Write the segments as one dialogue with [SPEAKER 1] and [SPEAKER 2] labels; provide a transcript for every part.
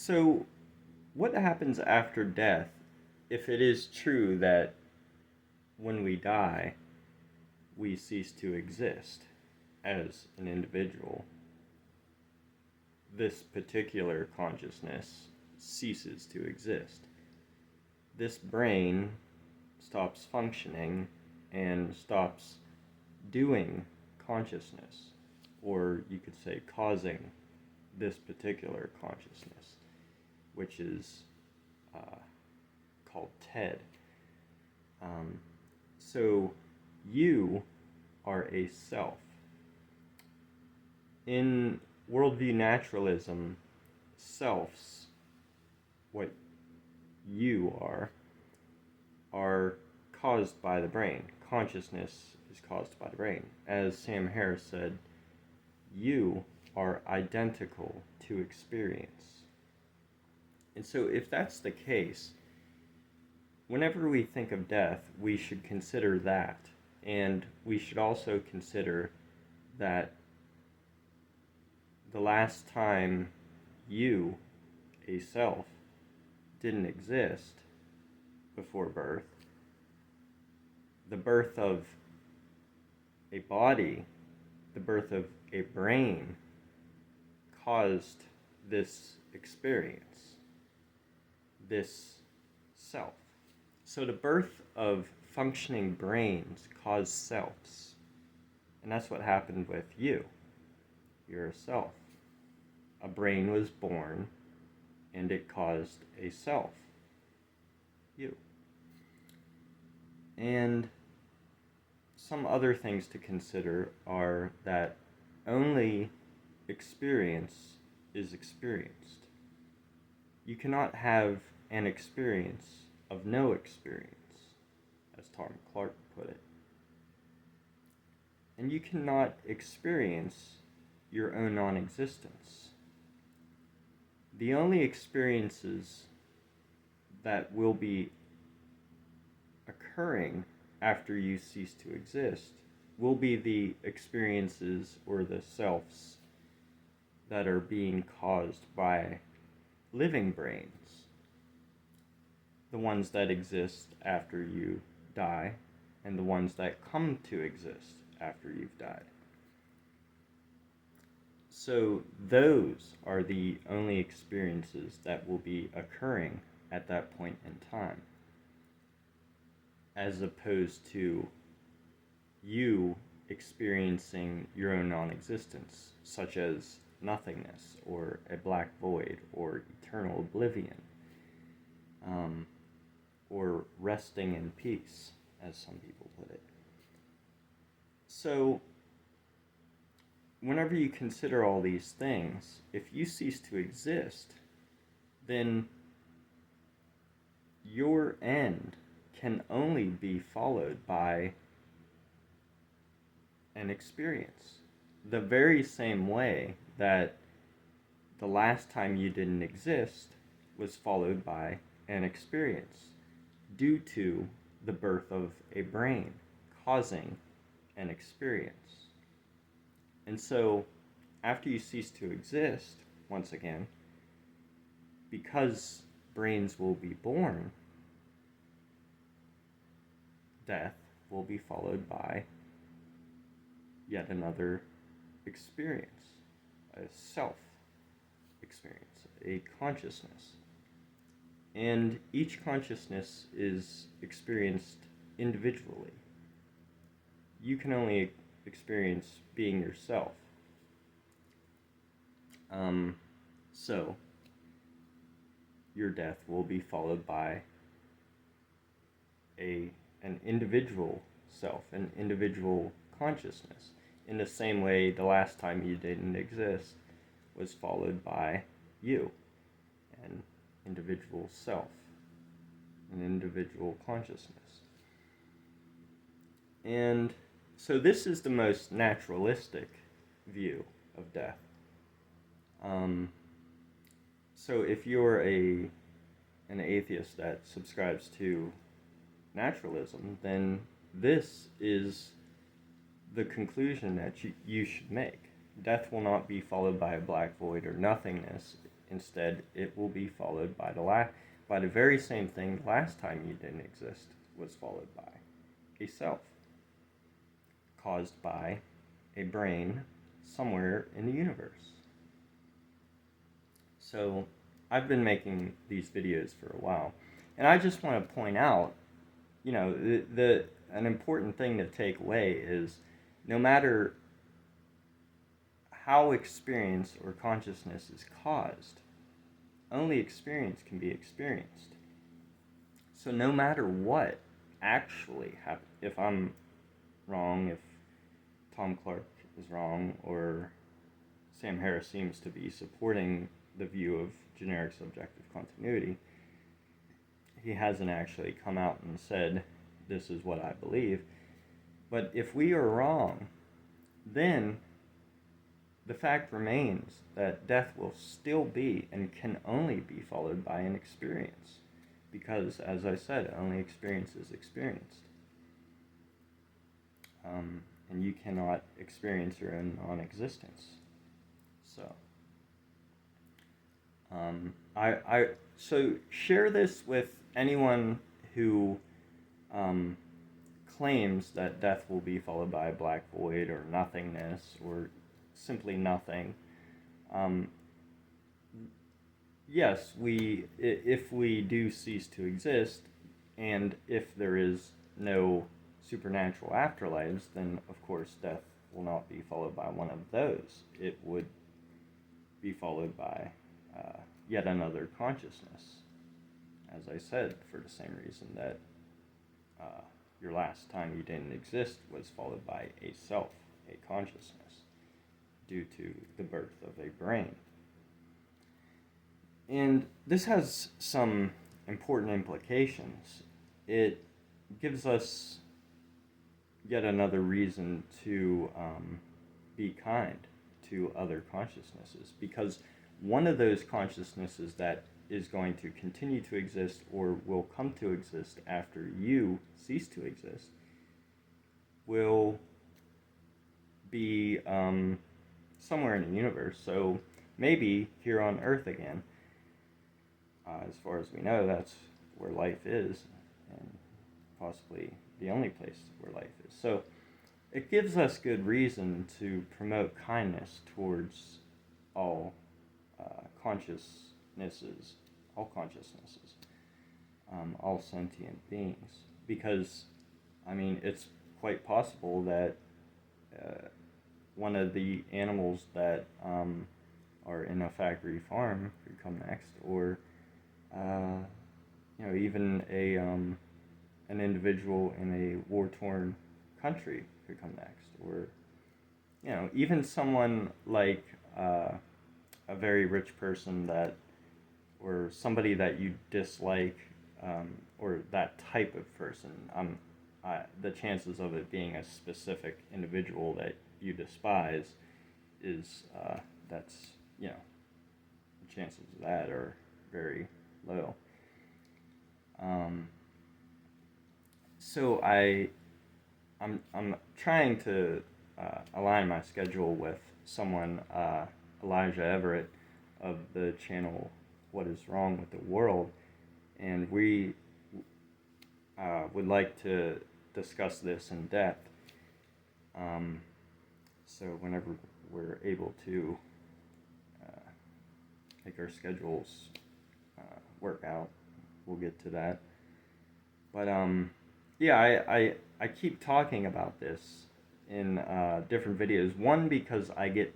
[SPEAKER 1] So, what happens after death if it is true that when we die, we cease to exist as an individual? This particular consciousness ceases to exist. This brain stops functioning and stops doing consciousness, or you could say causing this particular consciousness, which is called TED. So you are a self. In worldview naturalism, selves, what you are caused by the brain. Consciousness is caused by the brain. As Sam Harris said, you are identical to experience. And so if that's the case, whenever we think of death, we should consider that. And we should also consider that the last time you, a self, didn't exist before birth, the birth of a body, the birth of a brain, caused this experience, this self. So the birth of functioning brains caused selves. And that's what happened with you. You're a self. A brain was born, and it caused a self. You. And some other things to consider are that only experience is experienced. You cannot have an experience of no experience, as Tom Clark put it. And you cannot experience your own non-existence. The only experiences that will be occurring after you cease to exist will be the experiences or the selves that are being caused by living brains, the ones that exist after you die and the ones that come to exist after you've died. So those are the only experiences that will be occurring at that point in time, as opposed to you experiencing your own non-existence, such as nothingness or a black void or eternal oblivion, or resting in peace, as some people put it. So whenever you consider all these things, if you cease to exist, then your end can only be followed by an experience. The very same way that the last time you didn't exist was followed by an experience due to the birth of a brain causing an experience. And so, after you cease to exist, once again, because brains will be born, death will be followed by yet another experience, a self experience, a consciousness. And each consciousness is experienced individually. You can only experience being yourself. So your death will be followed by an individual self, an individual consciousness. In the same way, the last time you didn't exist was followed by you, an individual self, an individual consciousness. And so this is the most naturalistic view of death. So if you're an atheist that subscribes to naturalism, then this is the conclusion that you should make. Death will not be followed by a black void or nothingness Instead, it will be followed by the very same thing the last time you didn't exist was followed by a self, caused by a brain somewhere in the universe. So I've been making these videos for a while, and I just want to point out, an important thing to take away is no matter how experience or consciousness is caused, only experience can be experienced. So no matter what actually happens, if I'm wrong, if Tom Clark is wrong, or Sam Harris seems to be supporting the view of generic subjective continuity, he hasn't actually come out and said, this is what I believe. But if we are wrong, then the fact remains that death will still be and can only be followed by an experience. Because, as I said, only experience is experienced. And you cannot experience your own non-existence. So, so share this with anyone who claims that death will be followed by a black void or nothingness or simply nothing. Yes, if we do cease to exist, and if there is no supernatural afterlives, then of course death will not be followed by one of those. It would be followed by yet another consciousness, as I said, for the same reason that your last time you didn't exist was followed by a self, a consciousness, due to the birth of a brain. And this has some important implications. It gives us yet another reason to be kind to other consciousnesses, because one of those consciousnesses that is going to continue to exist or will come to exist after you cease to exist will be somewhere in the universe. So maybe here on Earth again. As far as we know, that's where life is, and possibly the only place where life is. So it gives us good reason to promote kindness towards all consciousnesses, all sentient beings. Because, it's quite possible that one of the animals that are in a factory farm could come next, or even an individual in a war-torn country could come next, or even someone like a very rich person or somebody that you dislike, or that type of person. The chances of it being a specific individual that you despise is the chances of that are very low. So I'm trying to align my schedule with someone, Elijah Everett of the channel What Is Wrong with the World, and we would like to discuss this in depth. So whenever we're able to make our schedules work out, we'll get to that. But I keep talking about this in different videos. One, because I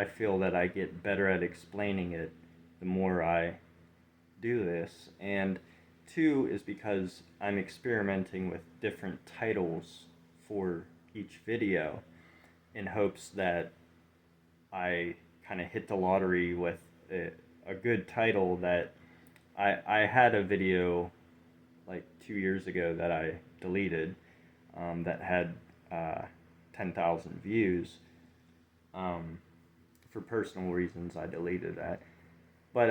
[SPEAKER 1] feel that I get better at explaining it the more I do this, and two is because I'm experimenting with different titles for each video in hopes that I kind of hit the lottery with a good title. That I had a video like 2 years ago that I deleted that had 10,000 views. For personal reasons, I deleted that. But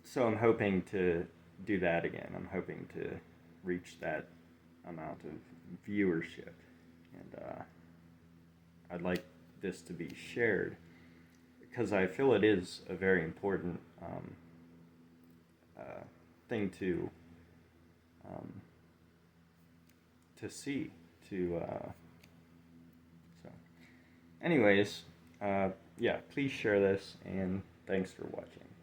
[SPEAKER 1] so I'm hoping to do that again. I'm hoping to reach that amount of viewership, and I'd like this to be shared, because I feel it is a very important thing to see. So, anyways, yeah, please share this, and thanks for watching.